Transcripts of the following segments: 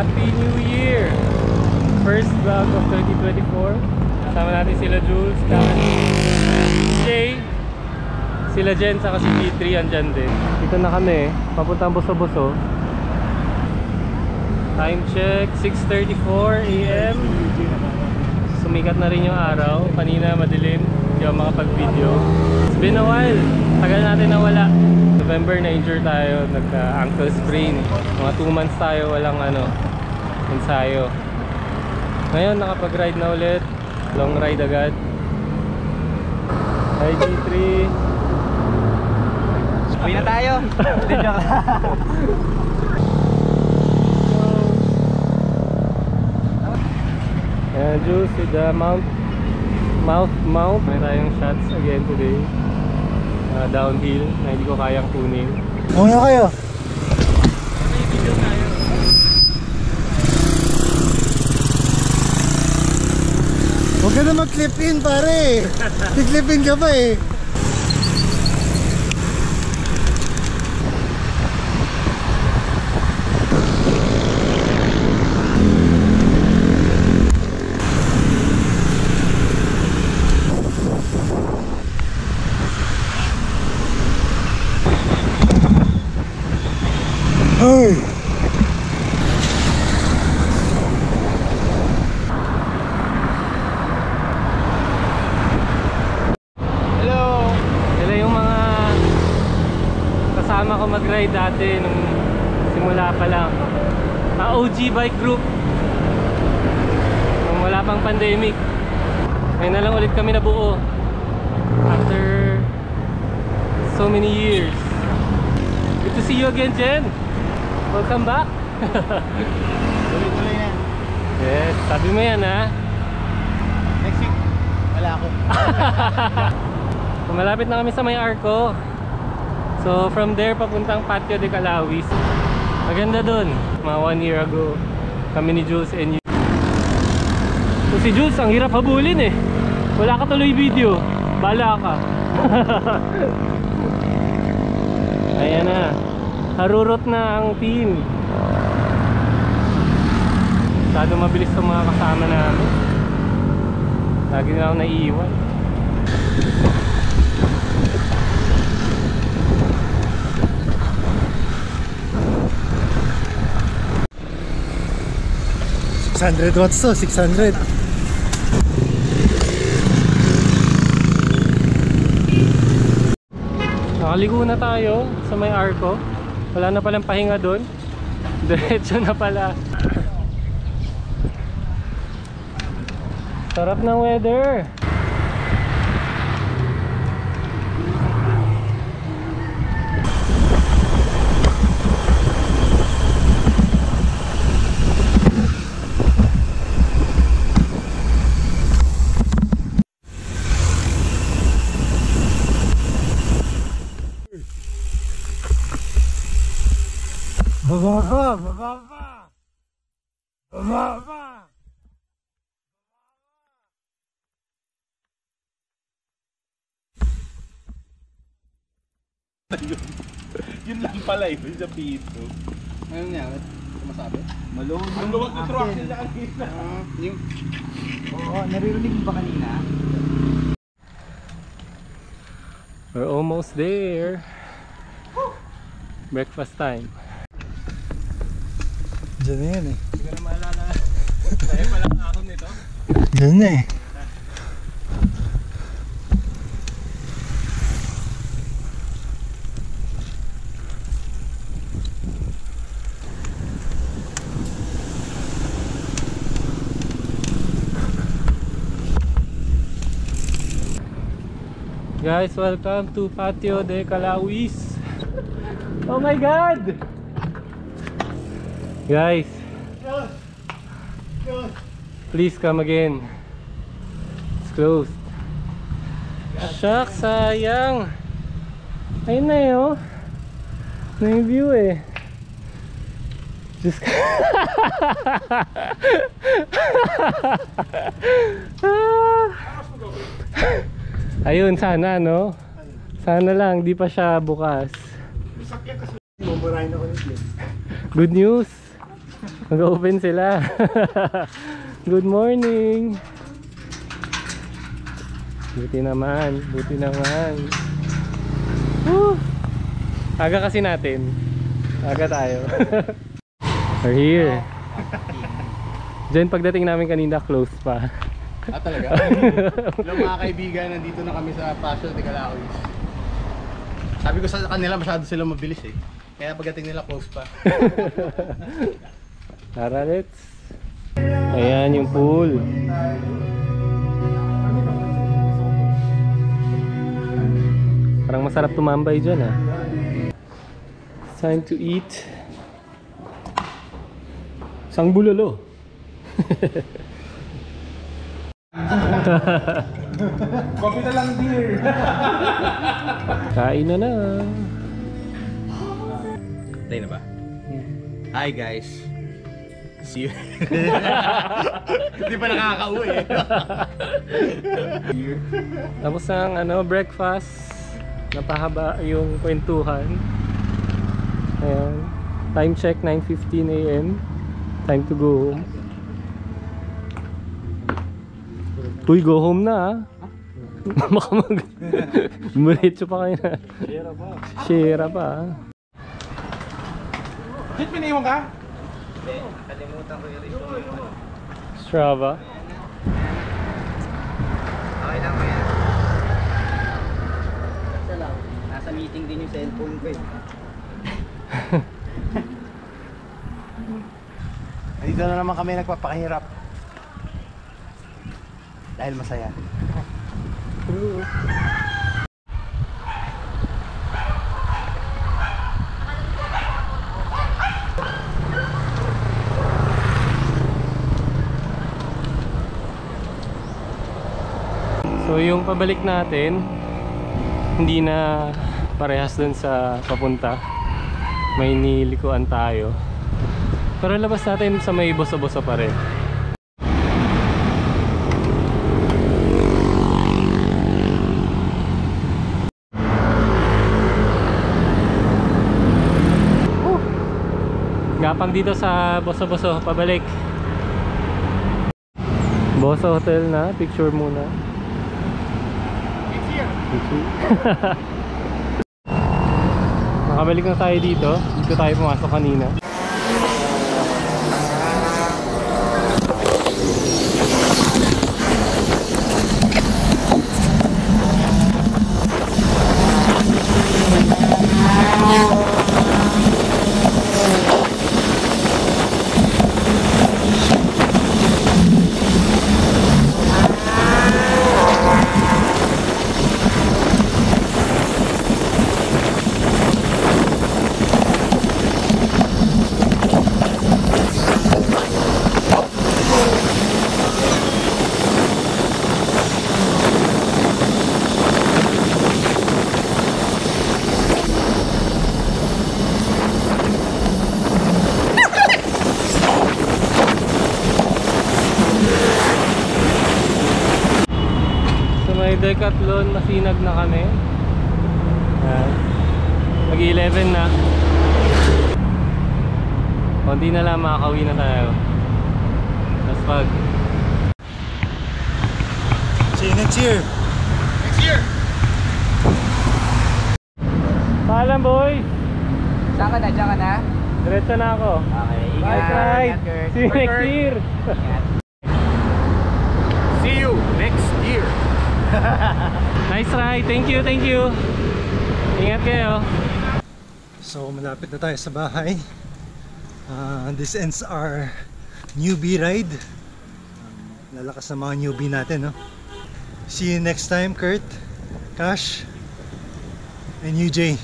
Happy New Year! First vlog of 2024. Kasama natin sila Jules, Jay, sila Jen, saka si G3 andyan din. Dito na kami, papuntang Boso-Boso. Time check, 6:34 AM. Sumikat na rin yung araw. Kanina madilim, hindi ako makapag-video. It's been a while, tagal natin nawala. November na-injure tayo, nagka-ankle sprain. Mga 2 months tayo walang ensayo. Ngayon nakapag-ride na ulit, long ride agad. Hi G3. Uwi na tayo. Ayan, Jules with the mount. May tayong shots again today. Downhill na hindi ko kayang kunin. Muna kayo. May video tayo. Huwag ka na mag-clip in pare. I-clip in ka pa eh. Hey! Hello! Sila yung mga kasama ko mag-ride dati nung simula pa lang. OG bike group. Nung wala pang pandemic. Ngayon na lang ulit kami nabuo. After so many years. Good to see you again, Jen! Welcome back! Tuloy-tuloy na. Yes, sabi mo yan ha? Next week, wala ako. Malapit na kami sa may Arco. So from there papuntang Patio de Calawis. Maganda dun. Mga 1 year ago kami ni Jules and you. So si Jules ang hirap habulin eh. Wala ka tuloy video. Bala ka. Ayan na. Harurot na ang team. Masyado mabilis sa mga kasama namin. Lagi na ako naiiwan. $600 to, 600. Nakaligo na tayo sa may Arco. Wala na palang pahinga doon. Diretso na pala. Sarap ng weather. Baba pa! Yun lang pala yun sa pito. Ngayon niya, masabi? Malunod. Ang luwag na truck sila kanina. Oo, naririnig mo ba kanina? We're almost there. Breakfast time. Diyan na yan eh. Hindi ko na maalala. Kaya palang ahon nito. Diyan na eh. Guys, welcome to Patio de Calawis. Oh my God! Guys, please come again. It's closed. Shucks, sayang. Ayun na eh, oh. Na yung view eh. Just ayun, sana no. Sana lang di pa siya bukas. Bumurahin ako nito. Good news. Mag-open sila. Good morning. Buti naman. Woo! Aga kasi natin. Aga tayo. We're here. Diyan pagdating namin kanina, close pa. Ah, talaga? Hello mga kaibigan, nandito na kami sa Passion de Calauis. Sabi ko sa kanila, masyado sila mabilis eh. Kaya pagdating nila, close pa. Tara, let's. Ayan yung pool. Parang masarap tumambay dyan ah. It's time to eat. Sang bulalo. Coffee na lang, dear. Kain na na. Play na ba? Hi guys. See you. Hindi pa nakakauwi eh. Tapos ang breakfast. Napahaba yung kwentuhan. Ayan. Time check 9:15 AM. Time to go home. Uy, go home na ah. Baka Diretso pa kayo na. Share pa ah. Jit, piniwan ka? Hindi, nakalimutan ko yung ito. Strava. Okay lang ko yan. Nasa lang. Nasa meeting din yung cellphone ko eh. Dito na naman kami nagpapakahirap. Dahil masaya. So yung pabalik natin, hindi na parehas dun sa papunta. May nilikuan tayo. Pero labas natin sa may bosa-bosa pa rin. Gapang dito sa bosa-bosa, pabalik. Bosa Hotel na, picture muna. Nakabalik na tayo dito. Dito tayo pumasok kanina. Decathlon, masinag na kami. Mag-11 na. Konti na lang, makakauwi na tayo. Tapos pag See you next year. Next year! paalam boy. Saan ka na? Diyan ka na? Diretso na ako. Okay, ingat. Bye ride. Ingat, Kurt. See you next year. Ingat. See you next year! Nice ride. Thank you, thank you. Ingat kayo. So malapit na tayo sa bahay. This ends our newbie ride. Lalakas na mga newbie natin, no? See you next time, Kurt, Cash, and UJ.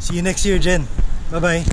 See you next year, Jen. Bye bye.